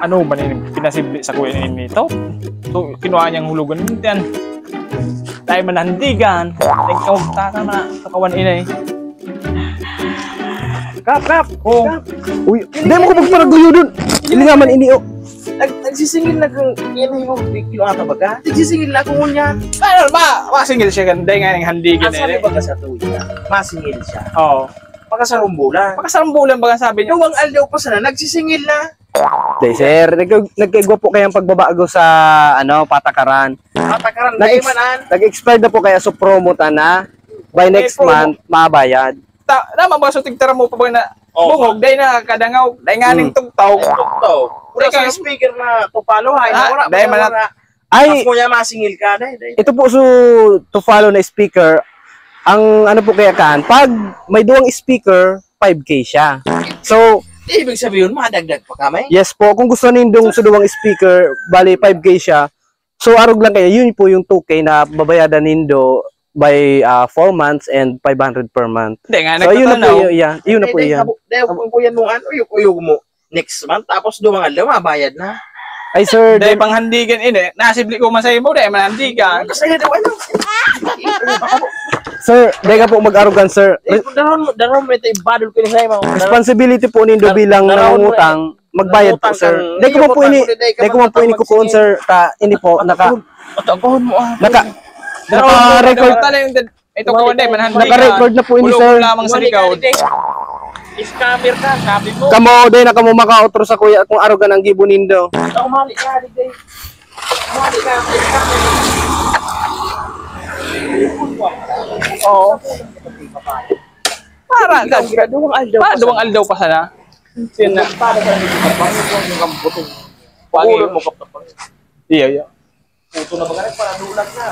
ano ba nini pinasibli sa kuya nito? So kinuha niyang hulugan din. Tayo manandigan. Ikaw taka na sa kawan inay. Kap. Oh. Uy, hindi mo ko magparaguyo dun. Hindi naman ini oh. Nagsisingil na kung yan yung kinuha ka ba ka? Nagsisingil na kung niya. Ano ba? Masingil siya ganda nga ng handigan Sabi ba ka sa tuwid? Masingil siya. Oo. Pagkasarumbulan. Pagkasarambulan ba sabi niya? Duwang aldaw pa sana, nagsisingil na. Hindi, sir. Nagkaigwa po kayang pagbabago sa patakaran. Patakaran na imanan. Nag-expire na po kaya so promote na. By next month, mabayad. Tama ba so tigtara mo pa ba na bungog day na kadangaw day nga ning tugtaw. Wala sa speaker na tupalo hay na wala. Day man ay mo niya masingil ka day. Ito po so to follow na speaker. Ang ano po kaya kan, pag may duwang speaker, 5K siya. So, ibig sabihin madagdag pa kami? yes po, kung gusto nindong sa duwang speaker, bali 5K siya. So, arog lang kayo, yun po yung 2K na babayadan nindo by 4 months and 500 per month. Hindi nga So, yun na po yan. Yun na po yan. Dahil kung kuyan mo ano, uyog mo next month, tapos duwang aldaw, mabayad na. Ay, sir. Day panghandigan ini. Nasibli ko man sa imo day manandigan. Kasi daw ano. Sir, dahil ka po mag-arugan, sir. Daron mo ito ibadol ko ni sa imo. Responsibility po nindo bilang nangungutang magbayad po, sir. Dahil ko man po ini kukuon, sir. Ini po, Patagohon mo ah. Naka-record. Ito ko day manandigan. Naka-record na po ini, sir. Lamang sa likaw. Scammer ka, sabi mo. Kamo, day na kamo maka-outro sa kuya kung arugan ang gibo nindo. Umali ka, day. Umali ka, Oo. Para duwang aldaw pa sana. Sin na. para sa yung kambuto. Pagin mo kapta pa. Iya. Puto na magaling para dulag na.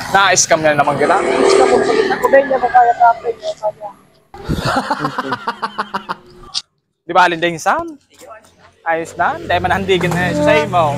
Na-scam na naman gila. Ako din niya makaya kapre niya kanya. Di ba alin din sound? Ayos na. Dahil manandigan na sa imo.